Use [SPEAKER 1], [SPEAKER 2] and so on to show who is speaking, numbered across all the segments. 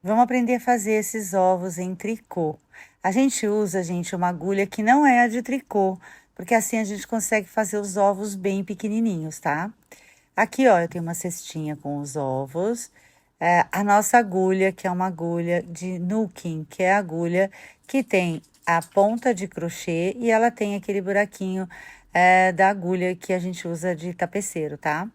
[SPEAKER 1] Vamos aprender a fazer esses ovos em tricô. A gente usa, gente, uma agulha que não é a de tricô, porque assim a gente consegue fazer os ovos bem pequenininhos, tá? Aqui, ó, eu tenho uma cestinha com os ovos. A nossa agulha, que é uma agulha de nuking, que é a agulha que tem a ponta de crochê e ela tem aquele buraquinho, da agulha que a gente usa de tapeceiro, tá?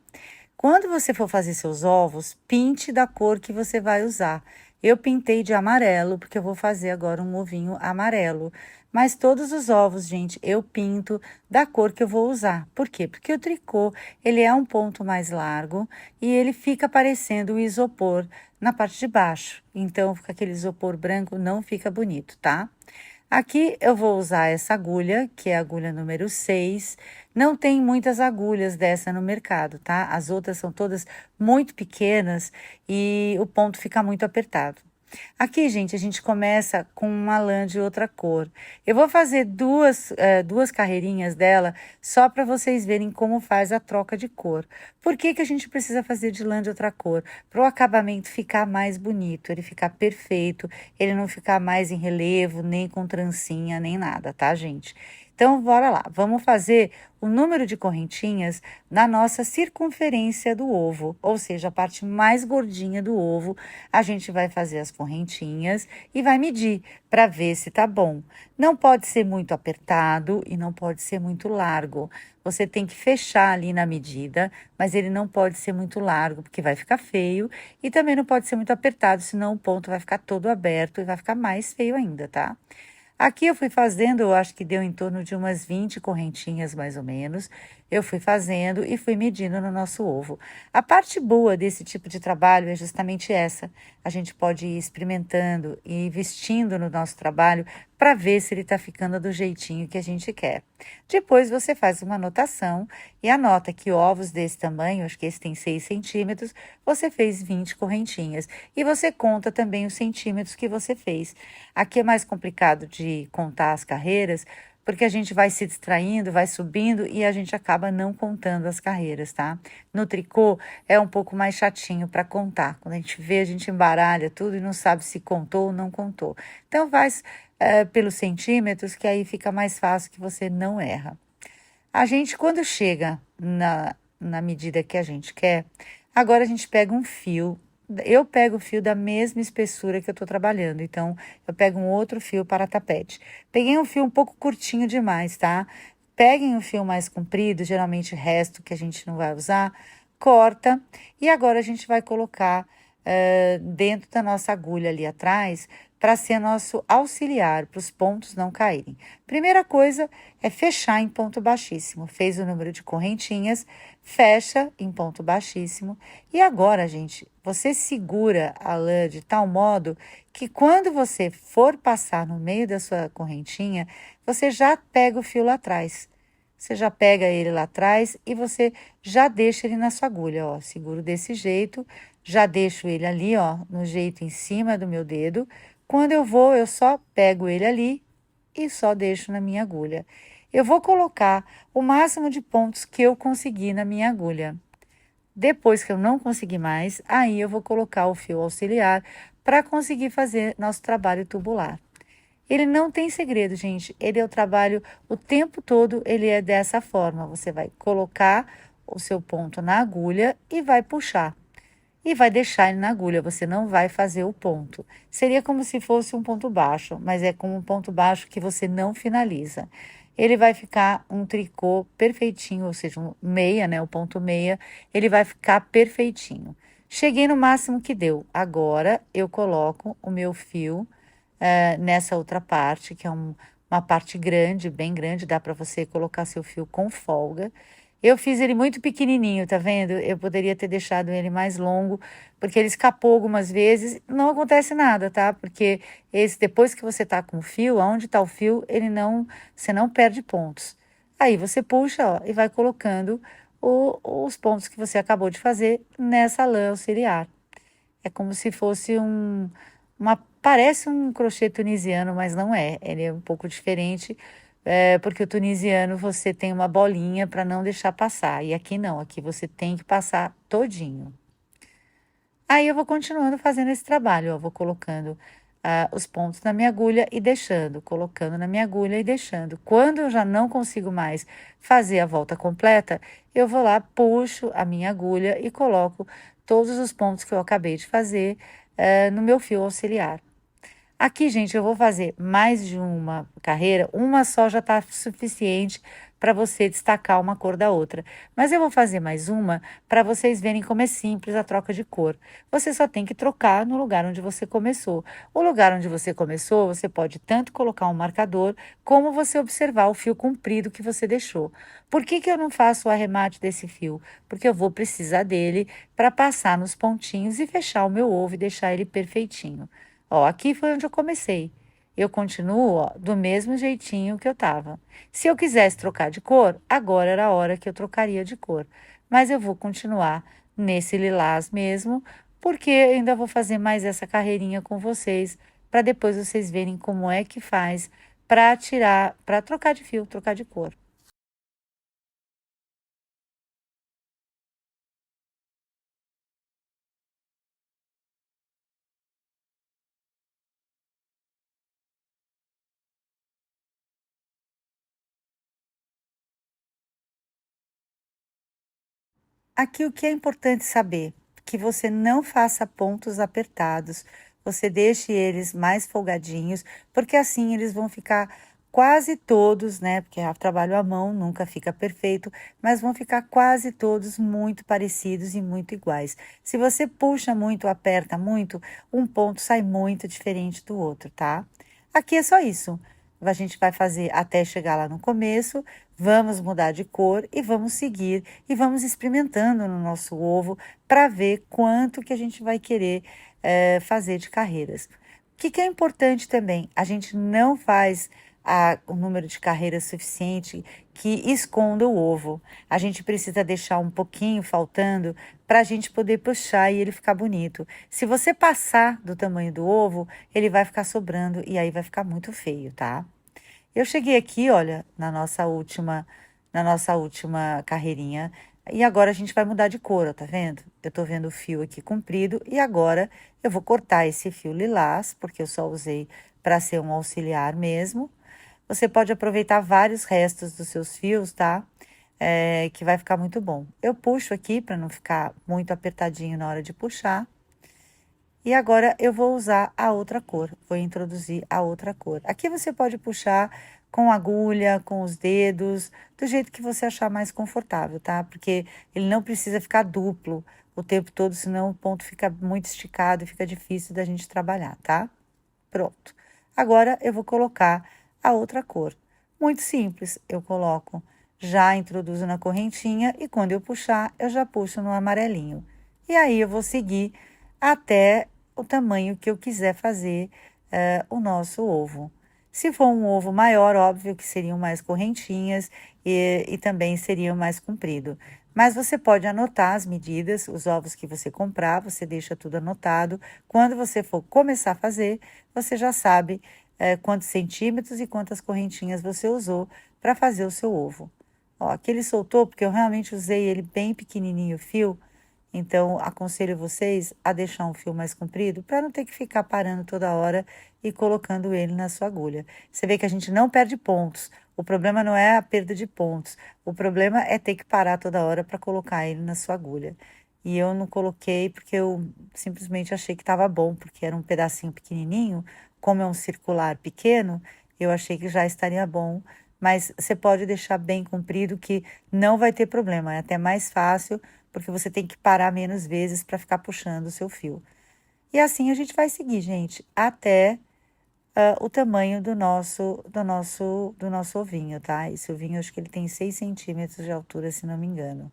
[SPEAKER 1] Quando você for fazer seus ovos, pinte da cor que você vai usar. Eu pintei de amarelo, porque eu vou fazer agora um ovinho amarelo. Mas todos os ovos, gente, eu pinto da cor que eu vou usar. Por quê? Porque o tricô, ele é um ponto mais largo e ele fica parecendo o isopor na parte de baixo. Então, fica aquele isopor branco, não fica bonito, tá? Aqui eu vou usar essa agulha, que é a agulha número 6. Não tem muitas agulhas dessa no mercado, tá? As outras são todas muito pequenas e o ponto fica muito apertado. Aqui, gente, a gente começa com uma lã de outra cor. Eu vou fazer duas carreirinhas dela só para vocês verem como faz a troca de cor. Por que que a gente precisa fazer de lã de outra cor? Para o acabamento ficar mais bonito, ele ficar perfeito, ele não ficar mais em relevo, nem com trancinha, nem nada, tá, gente? Então, bora lá. Vamos fazer o número de correntinhas na nossa circunferência do ovo, ou seja, a parte mais gordinha do ovo. A gente vai fazer as correntinhas e vai medir para ver se tá bom. Não pode ser muito apertado e não pode ser muito largo. Você tem que fechar ali na medida, mas ele não pode ser muito largo, porque vai ficar feio, e também não pode ser muito apertado, senão o ponto vai ficar todo aberto e vai ficar mais feio ainda, tá? Aqui eu fui fazendo, eu acho que deu em torno de umas 20 correntinhas mais ou menos. Eu fui fazendo e fui medindo no nosso ovo. A parte boa desse tipo de trabalho é justamente essa. A gente pode ir experimentando e vestindo no nosso trabalho para ver se ele está ficando do jeitinho que a gente quer. Depois você faz uma anotação e anota que ovos desse tamanho, acho que esse tem 6 centímetros, você fez 20 correntinhas. E você conta também os centímetros que você fez. Aqui é mais complicado de contar as carreiras, porque a gente vai se distraindo, vai subindo e a gente acaba não contando as carreiras, tá? No tricô é um pouco mais chatinho para contar. Quando a gente vê, a gente embaralha tudo e não sabe se contou ou não contou. Então, faz pelos centímetros, que aí fica mais fácil que você não erra. A gente, quando chega na medida que a gente quer, agora a gente pega um fio. Eu pego o fio da mesma espessura que eu estou trabalhando, então eu pego um outro fio para tapete. Peguei um fio um pouco curtinho demais, tá? Peguem um fio mais comprido, geralmente resto que a gente não vai usar, corta e agora a gente vai colocar dentro da nossa agulha ali atrás para ser nosso auxiliar, para os pontos não caírem. Primeira coisa é fechar em ponto baixíssimo. Fez o número de correntinhas, fecha em ponto baixíssimo. E agora, gente, você segura a lã de tal modo que quando você for passar no meio da sua correntinha, você já pega o fio lá atrás. Você já pega ele lá atrás e você já deixa ele na sua agulha, ó. Seguro desse jeito, já deixo ele ali, ó, no jeito em cima do meu dedo. Quando eu vou, eu só pego ele ali e só deixo na minha agulha. Eu vou colocar o máximo de pontos que eu conseguir na minha agulha. Depois que eu não conseguir mais, aí eu vou colocar o fio auxiliar para conseguir fazer nosso trabalho tubular. Ele não tem segredo, gente. Ele é o trabalho o tempo todo, ele é dessa forma. Você vai colocar o seu ponto na agulha e vai puxar. E vai deixar ele na agulha, você não vai fazer o ponto. Seria como se fosse um ponto baixo, mas é como um ponto baixo que você não finaliza. Ele vai ficar um tricô perfeitinho, ou seja, um meia, né? O ponto meia, ele vai ficar perfeitinho. Cheguei no máximo que deu. Agora eu coloco o meu fio nessa outra parte, que é uma parte grande, bem grande, dá para você colocar seu fio com folga. Eu fiz ele muito pequenininho, tá vendo? Eu poderia ter deixado ele mais longo, porque ele escapou algumas vezes, não acontece nada, tá? Porque depois que você tá com o fio, aonde tá o fio, você não perde pontos. Aí você puxa, ó, e vai colocando os pontos que você acabou de fazer nessa lã auxiliar. É como se fosse parece um crochê tunisiano, mas não é. Ele é um pouco diferente, porque o tunisiano você tem uma bolinha para não deixar passar. E aqui não, aqui você tem que passar todinho. Aí eu vou continuando fazendo esse trabalho, ó, vou colocando, os pontos na minha agulha e deixando, colocando na minha agulha e deixando. Quando eu já não consigo mais fazer a volta completa, eu vou lá, puxo a minha agulha e coloco todos os pontos que eu acabei de fazer, no meu fio auxiliar. Aqui, gente, eu vou fazer mais de uma carreira, uma só já está suficiente para você destacar uma cor da outra. Mas eu vou fazer mais uma para vocês verem como é simples a troca de cor. Você só tem que trocar no lugar onde você começou. O lugar onde você começou, você pode tanto colocar um marcador, como você observar o fio comprido que você deixou. Por que que eu não faço o arremate desse fio? Porque eu vou precisar dele para passar nos pontinhos e fechar o meu ovo e deixar ele perfeitinho. Ó, aqui foi onde eu comecei. Eu continuo, ó, do mesmo jeitinho que eu estava. Se eu quisesse trocar de cor, agora era a hora que eu trocaria de cor. Mas eu vou continuar nesse lilás mesmo, porque eu ainda vou fazer mais essa carreirinha com vocês, para depois vocês verem como é que faz para tirar, para trocar de fio, trocar de cor. Aqui o que é importante saber, que você não faça pontos apertados, você deixe eles mais folgadinhos, porque assim eles vão ficar quase todos, né? Porque trabalho à mão nunca fica perfeito, mas vão ficar quase todos muito parecidos e muito iguais. Se você puxa muito, aperta muito, um ponto sai muito diferente do outro, tá? Aqui é só isso. A gente vai fazer até chegar lá no começo, vamos mudar de cor e vamos seguir e vamos experimentando no nosso ovo para ver quanto que a gente vai querer fazer de carreiras. O que, que é importante também? A gente não faz o número de carreiras suficiente que esconda o ovo. A gente precisa deixar um pouquinho faltando para a gente poder puxar e ele ficar bonito. Se você passar do tamanho do ovo, ele vai ficar sobrando e aí vai ficar muito feio, tá? Eu cheguei aqui, olha, na nossa última carreirinha, e agora a gente vai mudar de cor, ó, tá vendo? Eu tô vendo o fio aqui comprido e agora eu vou cortar esse fio lilás, porque eu só usei para ser um auxiliar mesmo. Você pode aproveitar vários restos dos seus fios, tá? Que vai ficar muito bom. Eu puxo aqui para não ficar muito apertadinho na hora de puxar. E agora eu vou usar a outra cor, vou introduzir a outra cor. Aqui você pode puxar com agulha, com os dedos, do jeito que você achar mais confortável, tá? Porque ele não precisa ficar duplo o tempo todo, senão o ponto fica muito esticado e fica difícil da gente trabalhar, tá? Pronto. Agora eu vou colocar a outra cor. Muito simples, eu coloco, já introduzo na correntinha e quando eu puxar, eu já puxo no amarelinho. E aí eu vou seguir até o tamanho que eu quiser fazer o nosso ovo. Se for um ovo maior, óbvio que seriam mais correntinhas e também seriam mais comprido. Mas você pode anotar as medidas, os ovos que você comprar, você deixa tudo anotado. Quando você for começar a fazer, você já sabe quantos centímetros e quantas correntinhas você usou para fazer o seu ovo. Ó, aqui ele soltou porque eu realmente usei ele bem pequenininho o fio, então aconselho vocês a deixar um fio mais comprido para não ter que ficar parando toda hora e colocando ele na sua agulha. Você vê que a gente não perde pontos. O problema não é a perda de pontos. O problema é ter que parar toda hora para colocar ele na sua agulha. E eu não coloquei porque eu simplesmente achei que estava bom, porque era um pedacinho pequenininho, como é um circular pequeno, eu achei que já estaria bom. Mas você pode deixar bem comprido que não vai ter problema, é até mais fácil, porque você tem que parar menos vezes para ficar puxando o seu fio. E assim a gente vai seguir, gente, até o tamanho do nosso ovinho, tá? Esse ovinho, acho que ele tem 6 centímetros de altura, se não me engano.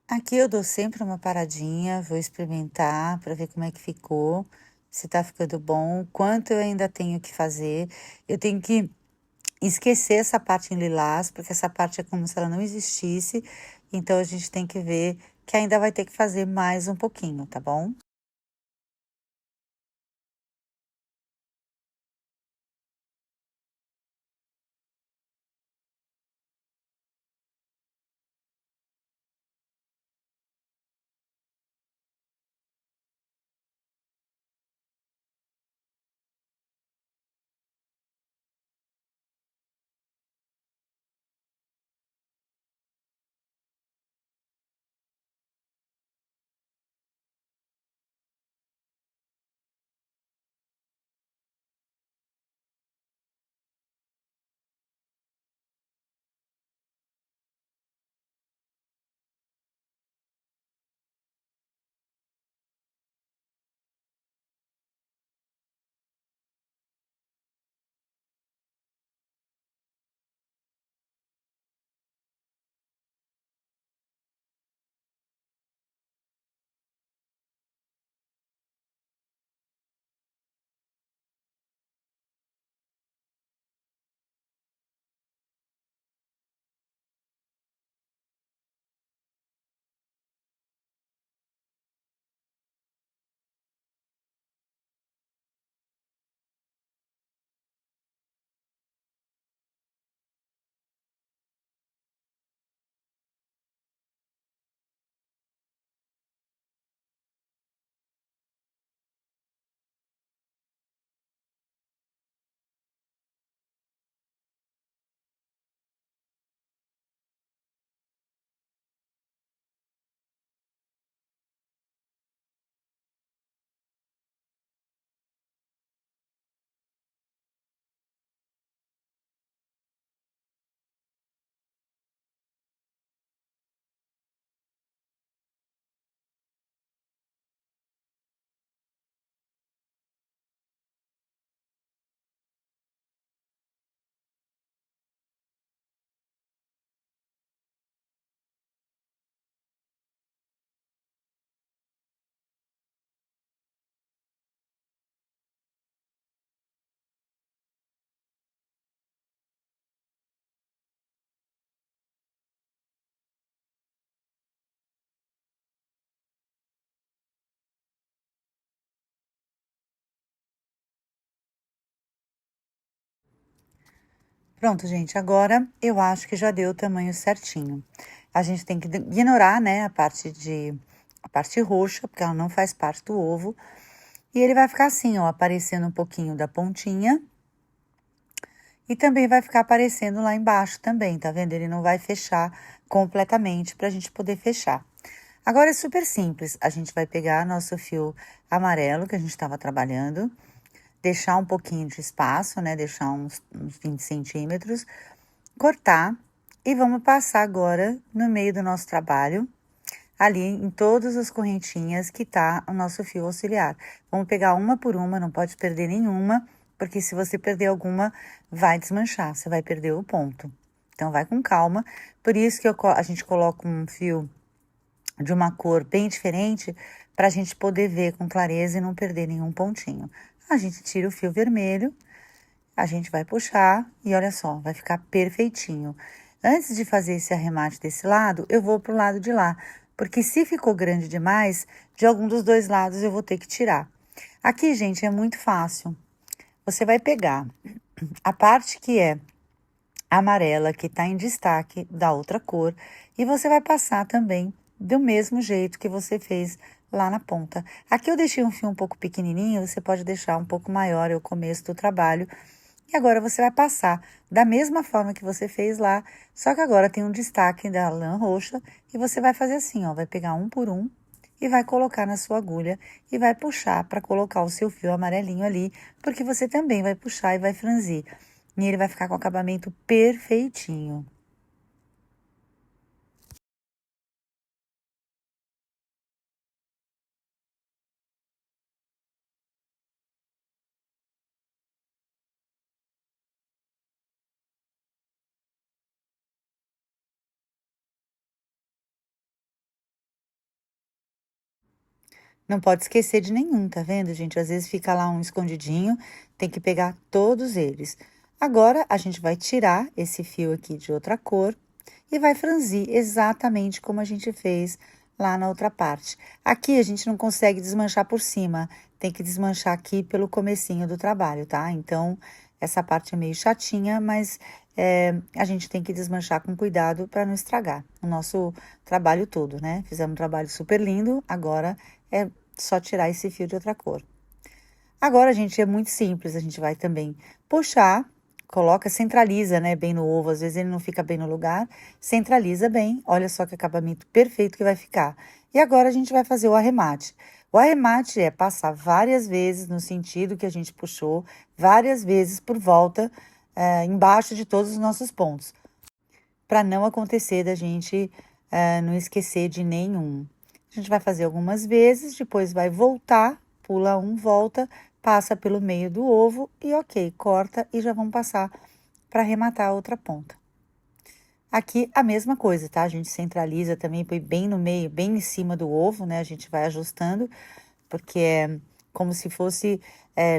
[SPEAKER 1] Aqui eu dou sempre uma paradinha, vou experimentar para ver como é que ficou, se tá ficando bom, quanto eu ainda tenho que fazer. Eu tenho que esquecer essa parte em lilás, porque essa parte é como se ela não existisse. Então a gente tem que ver que ainda vai ter que fazer mais um pouquinho, tá bom? Pronto, gente, agora eu acho que já deu o tamanho certinho. A gente tem que ignorar, né, a parte roxa, porque ela não faz parte do ovo. E ele vai ficar assim, ó, aparecendo um pouquinho da pontinha. E também vai ficar aparecendo lá embaixo também, tá vendo? Ele não vai fechar completamente pra gente poder fechar. Agora é super simples. A gente vai pegar nosso fio amarelo que a gente estava trabalhando, deixar um pouquinho de espaço, né? Deixar uns 20 centímetros, cortar e vamos passar agora no meio do nosso trabalho, ali em todas as correntinhas que tá o nosso fio auxiliar. Vamos pegar uma por uma, não pode perder nenhuma, porque se você perder alguma, vai desmanchar, você vai perder o ponto. Então, vai com calma. Por isso que a gente coloca um fio de uma cor bem diferente, para a gente poder ver com clareza e não perder nenhum pontinho. A gente tira o fio vermelho, a gente vai puxar e olha só, vai ficar perfeitinho. Antes de fazer esse arremate desse lado, eu vou pro lado de lá, porque se ficou grande demais, de algum dos dois lados eu vou ter que tirar. Aqui, gente, é muito fácil. Você vai pegar a parte que é amarela, que está em destaque da outra cor, e você vai passar também do mesmo jeito que você fez lá na ponta. Aqui eu deixei um fio um pouco pequenininho, você pode deixar um pouco maior, é o começo do trabalho. E agora você vai passar da mesma forma que você fez lá, só que agora tem um destaque da lã roxa e você vai fazer assim, ó, vai pegar um por um e vai colocar na sua agulha e vai puxar para colocar o seu fio amarelinho ali, porque você também vai puxar e vai franzir. E ele vai ficar com o acabamento perfeitinho. Não pode esquecer de nenhum, tá vendo, gente? Às vezes fica lá um escondidinho, tem que pegar todos eles. Agora, a gente vai tirar esse fio aqui de outra cor e vai franzir exatamente como a gente fez lá na outra parte. Aqui a gente não consegue desmanchar por cima, tem que desmanchar aqui pelo comecinho do trabalho, tá? Então, essa parte é meio chatinha, mas a gente tem que desmanchar com cuidado para não estragar o nosso trabalho todo, né? Fizemos um trabalho super lindo, agora é só tirar esse fio de outra cor. Agora, gente, é muito simples, a gente vai também puxar, coloca, centraliza, né, bem no ovo, às vezes ele não fica bem no lugar, centraliza bem, olha só que acabamento perfeito que vai ficar. E agora a gente vai fazer o arremate. O arremate é passar várias vezes no sentido que a gente puxou, várias vezes por volta, embaixo de todos os nossos pontos, para não acontecer da gente não esquecer de nenhum. A gente vai fazer algumas vezes, depois vai voltar, pula um, volta, passa pelo meio do ovo e ok, corta e já vamos passar para arrematar a outra ponta. Aqui a mesma coisa, tá? A gente centraliza também, põe bem no meio, bem em cima do ovo, né? A gente vai ajustando, porque é como se fosse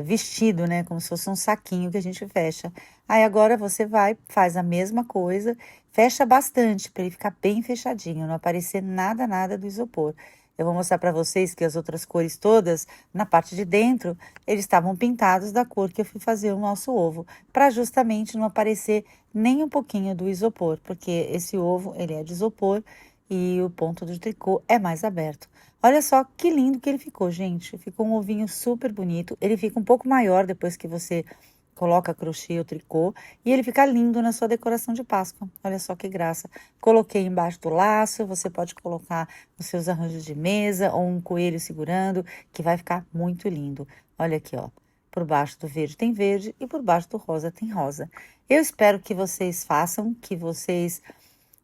[SPEAKER 1] vestido, né? Como se fosse um saquinho que a gente fecha. Aí agora você vai, faz a mesma coisa, fecha bastante para ele ficar bem fechadinho, não aparecer nada do isopor. Eu vou mostrar para vocês que as outras cores todas, na parte de dentro, eles estavam pintados da cor que eu fui fazer o nosso ovo, para justamente não aparecer nem um pouquinho do isopor, porque esse ovo, ele é de isopor e o ponto do tricô é mais aberto. Olha só que lindo que ele ficou, gente. Ficou um ovinho super bonito. Ele fica um pouco maior depois que você coloca crochê ou tricô e ele fica lindo na sua decoração de Páscoa. Olha só que graça. Coloquei embaixo do laço, você pode colocar nos seus arranjos de mesa ou um coelho segurando, que vai ficar muito lindo. Olha aqui, ó. Por baixo do verde tem verde e por baixo do rosa tem rosa. Eu espero que vocês façam, que vocês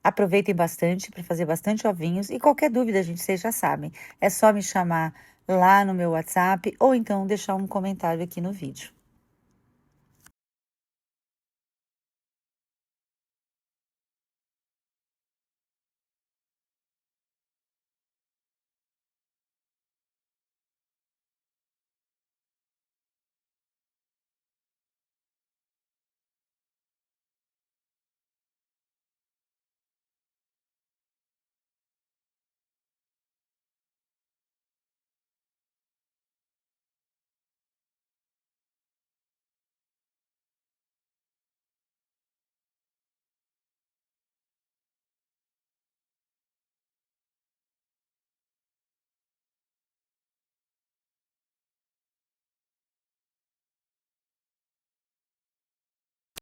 [SPEAKER 1] aproveitem bastante para fazer bastante ovinhos e qualquer dúvida, gente, vocês já sabem. É só me chamar lá no meu WhatsApp ou então deixar um comentário aqui no vídeo.